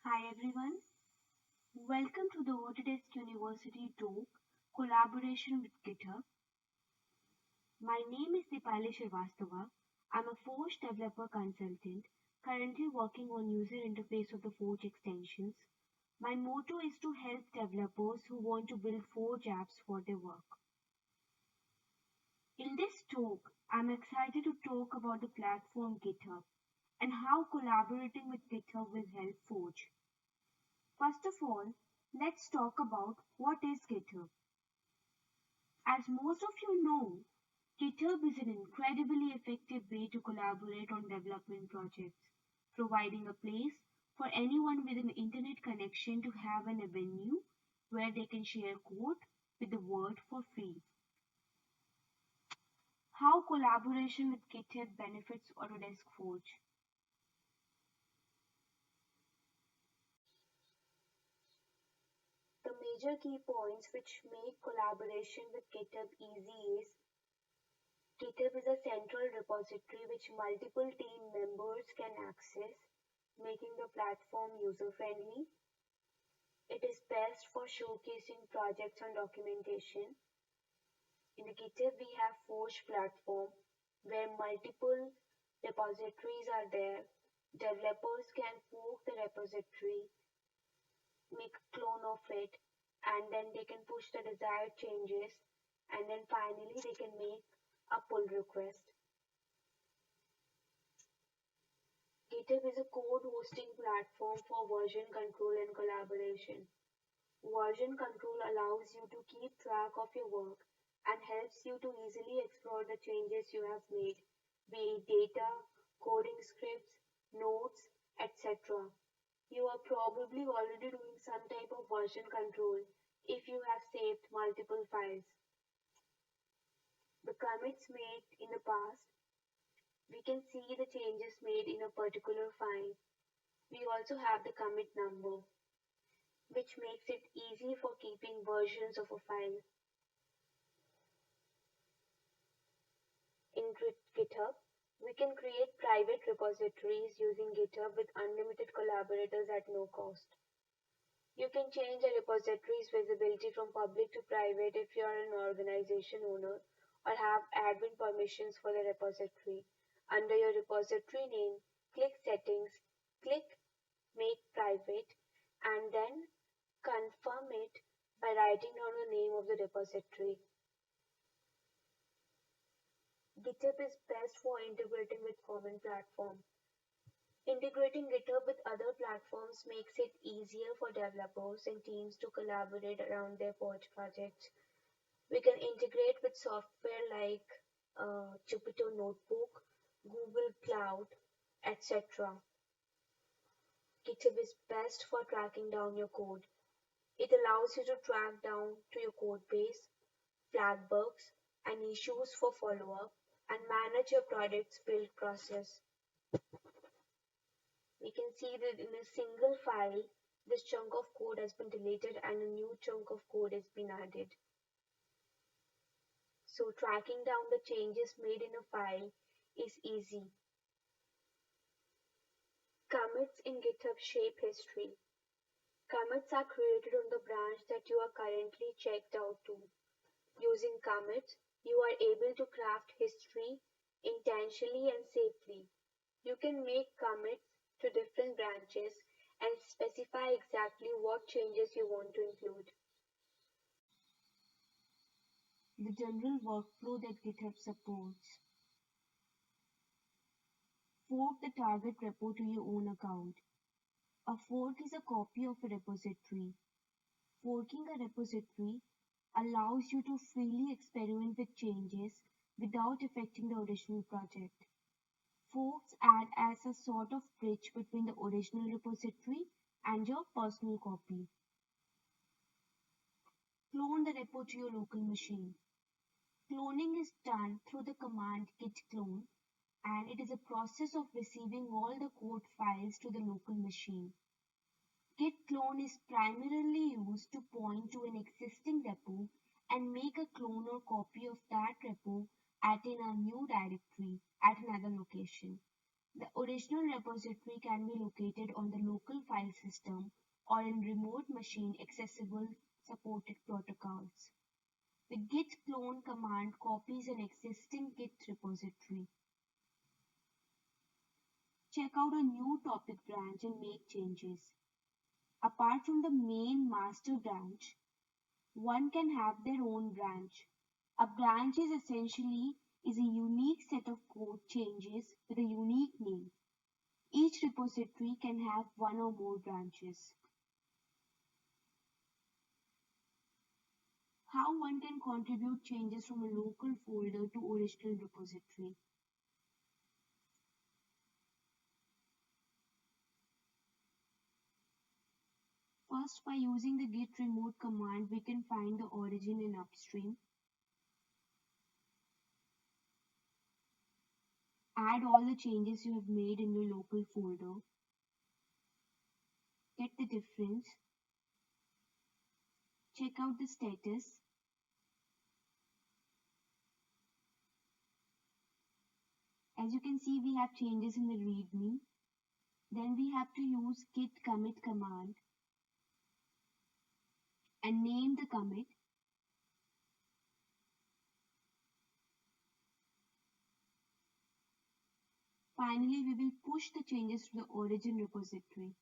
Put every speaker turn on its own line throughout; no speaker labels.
Hi everyone, welcome to the Autodesk University talk collaboration with GitHub. My name is Deepali Srivastava. I'm a Forge developer consultant currently working on user interface of the Forge extensions. My motto is to help developers who want to build Forge apps for their work. In this talk, I'm excited to talk about the platform GitHub and how collaborating with GitHub will help Forge. First of all, let's talk about what is GitHub. As most of you know, GitHub is an incredibly effective way to collaborate on development projects, providing a place for anyone with an internet connection to have an avenue where they can share code with the world for free. How collaboration with GitHub benefits Autodesk Forge. The major key points which make collaboration with GitHub easy is GitHub is a central repository which multiple team members can access, making the platform user-friendly. It is best for showcasing projects and documentation. In the GitHub, we have Forge platform where multiple repositories are there. Developers can fork the repository, make a clone of it, and then they can push the desired changes, and then finally they can make a pull request. Github is a code hosting platform for version control and collaboration. Version control allows you to keep track of your work and helps you to easily explore the changes you have made, be it data, coding scripts, notes, etc. You are probably already doing some type of version control if you have saved multiple files. The commits made in the past, we can see the changes made in a particular file. We also have the commit number, which makes it easy for keeping versions of a file. In GitHub, we can create private repositories using GitHub with unlimited collaborators at no cost. You can change a repository's visibility from public to private if you are an organization owner or have admin permissions for the repository. Under your repository name, click Settings, click Make Private, and then confirm it by writing down the name of the repository. GitHub is best for integrating with common platforms. Integrating GitHub with other platforms makes it easier for developers and teams to collaborate around their Forge projects. We can integrate with software like Jupyter Notebook, Google Cloud, etc. GitHub is best for tracking down your code. It allows you to track down to your code base, flag bugs and issues for follow-up, and manage your project's build process. We can see that in a single file, this chunk of code has been deleted and a new chunk of code has been added. So tracking down the changes made in a file is easy. Commits in GitHub shape history. Commits are created on the branch that you are currently checked out to. Using commits, you are able to craft history intentionally and safely. You can make commits to different branches and specify exactly what changes you want to include. The general workflow that GitHub supports. Fork the target repo to your own account. A fork is a copy of a repository. Forking a repository allows you to freely experiment with changes without affecting the original project. Forks act as a sort of bridge between the original repository and your personal copy. Clone the repo to your local machine. Cloning is done through the command git clone, and it is a process of receiving all the code files to the local machine. Git clone is primarily used to point to an existing repo and make a clone or copy of that repo at in a new directory at another location. The original repository can be located on the local file system or in remote machine accessible supported protocols. The git clone command copies an existing Git repository. Check out a new topic branch and make changes. Apart from the main master branch, one can have their own branch. A branch is a unique set of code changes with a unique name. Each repository can have one or more branches. How one can contribute changes from a local folder to original repository. First, by using the git remote command, we can find the origin and upstream. Add all the changes you have made in your local folder. Get the difference. Check out the status. As you can see, we have changes in the readme. Then we have to use git commit command and name the commit. Finally, we will push the changes to the origin repository,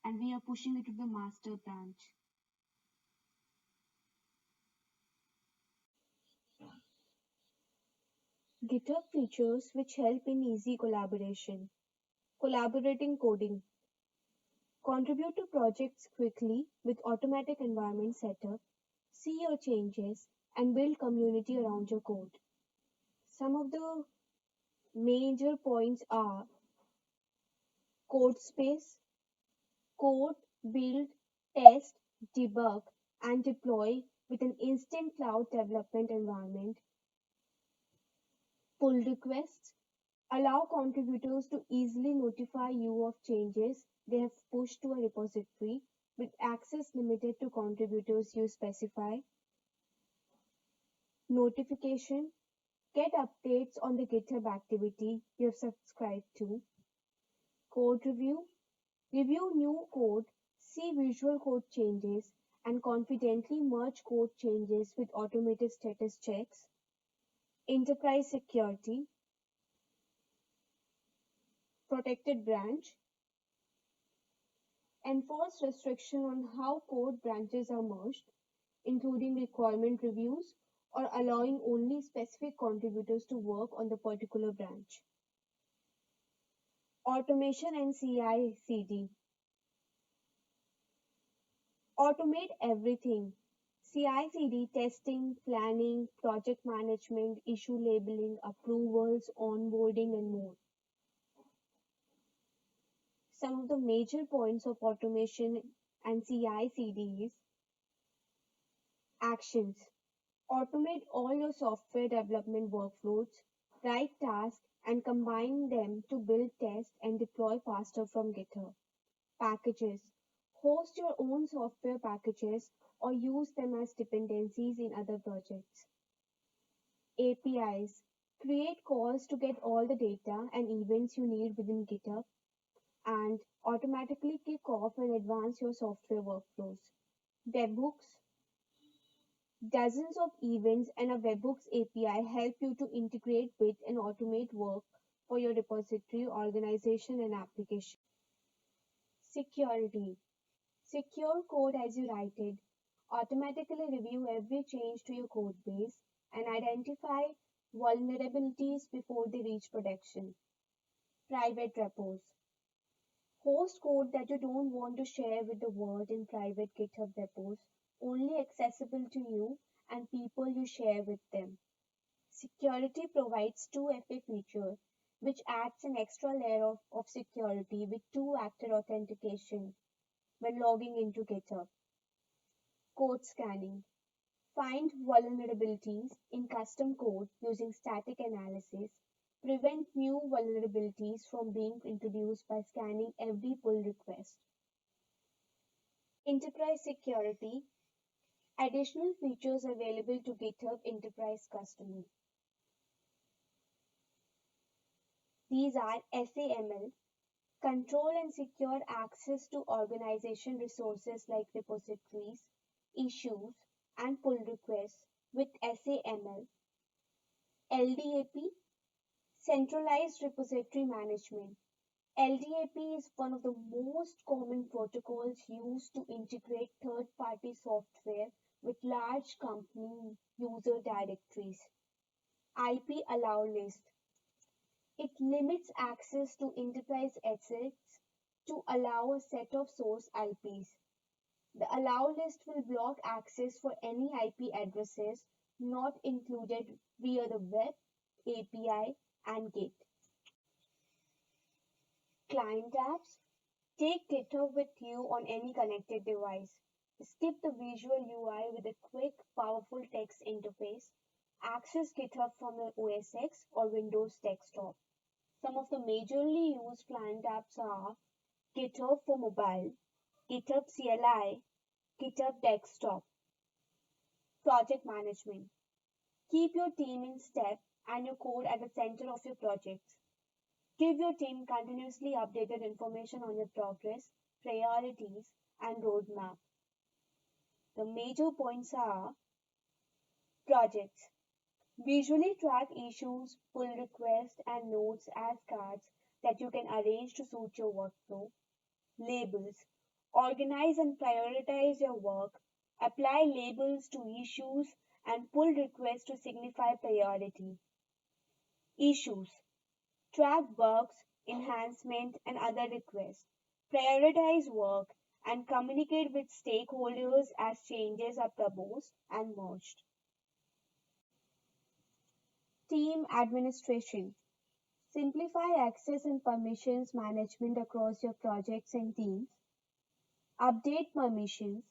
and we are pushing it to the master branch. Github features which help in easy collaboration. Collaborating coding. Contribute to projects quickly with automatic environment setup. See your changes and build community around your code. Some of the major points are code space, code, build, test, debug, and deploy with an instant cloud development environment. Pull requests allow contributors to easily notify you of changes they have pushed to a repository with access limited to contributors you specify. Notification get updates on the GitHub activity you have subscribed to. Code review review new code, see visual code changes, and confidently merge code changes with automated status checks. Enterprise security, protected branch, enforce restriction on how code branches are merged, including requirement reviews or allowing only specific contributors to work on the particular branch. Automation and CI/CD. Automate everything. CI/CD testing, planning, project management, issue labeling, approvals, onboarding, and more. Some of the major points of automation and CI/CD is actions. Automate all your software development workflows, write tasks, and combine them to build, test, and deploy faster from GitHub. Packages. Host your own software packages or use them as dependencies in other projects. APIs. Create calls to get all the data and events you need within GitHub and automatically kick off and advance your software workflows. Webhooks. Dozens of events and a webhooks API help you to integrate with and automate work for your repository, organization, and application. Security. Secure code as you write it. Automatically review every change to your code base and identify vulnerabilities before they reach production. Private repos. Host code that you don't want to share with the world in private GitHub repos, only accessible to you and people you share with them. Security provides 2FA feature, which adds an extra layer of security with two-factor authentication when logging into GitHub. Code scanning. Find vulnerabilities in custom code using static analysis. Prevent new vulnerabilities from being introduced by scanning every pull request. Enterprise security. Additional features available to GitHub Enterprise customers. These are SAML, control and secure access to organization resources like repositories, issues, and pull requests with SAML. LDAP, centralized repository management. LDAP is one of the most common protocols used to integrate third party software with large company user directories. IP allow list. It limits access to enterprise assets to allow a set of source IPs. The allow list will block access for any IP addresses not included via the web, API, and Git. Client apps. Take GitHub with you on any connected device. Skip the visual UI with a quick, powerful text interface. Access GitHub from your OS X or Windows desktop. Some of the majorly used client apps are GitHub for mobile, GitHub CLI, GitHub Desktop. Project management. Keep your team in step and your code at the center of your projects. Give your team continuously updated information on your progress, priorities, and roadmap. The major points are projects. Visually track issues, pull requests, and notes as cards that you can arrange to suit your workflow. Labels. Organize and prioritize your work. Apply labels to issues and pull requests to signify priority. Issues. Track bugs, enhancement, and other requests. Prioritize work and communicate with stakeholders as changes are proposed and merged. Team administration. Simplify access and permissions management across your projects and teams. Update permissions.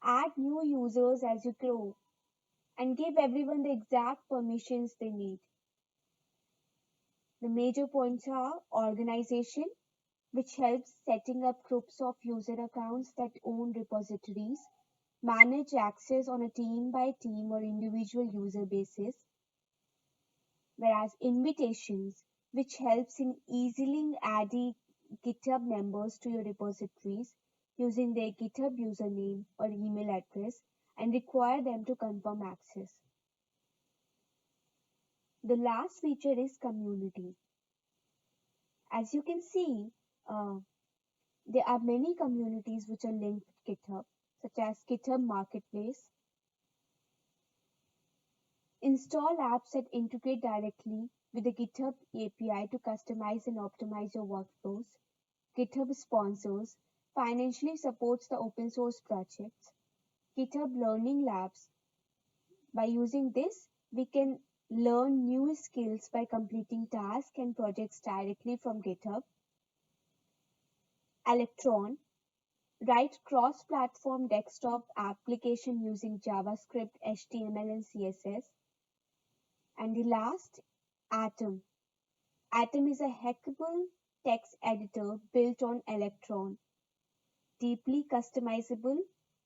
Add new users as you grow. And give everyone the exact permissions they need. The major points are organization, which helps setting up groups of user accounts that own repositories, manage access on a team by team or individual user basis, whereas invitations, which helps in easily adding GitHub members to your repositories using their GitHub username or email address and require them to confirm access. The last feature is community. As you can see, there are many communities which are linked with GitHub, such as GitHub Marketplace. Install apps that integrate directly with the GitHub API to customize and optimize your workflows. GitHub sponsors, financially supports the open source projects. GitHub Learning Labs. By using this, we can learn new skills by completing tasks and projects directly from GitHub. Electron. Write cross-platform desktop application using JavaScript, HTML, and CSS. And the last, Atom. Atom is a hackable text editor built on Electron. Deeply customizable,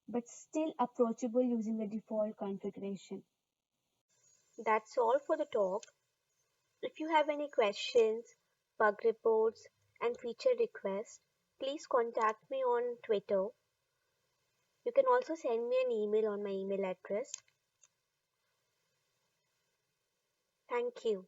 but still approachable using the default configuration. That's all for the talk. If you have any questions, bug reports, and feature requests, please contact me on Twitter. You can also send me an email on my email address. Thank you.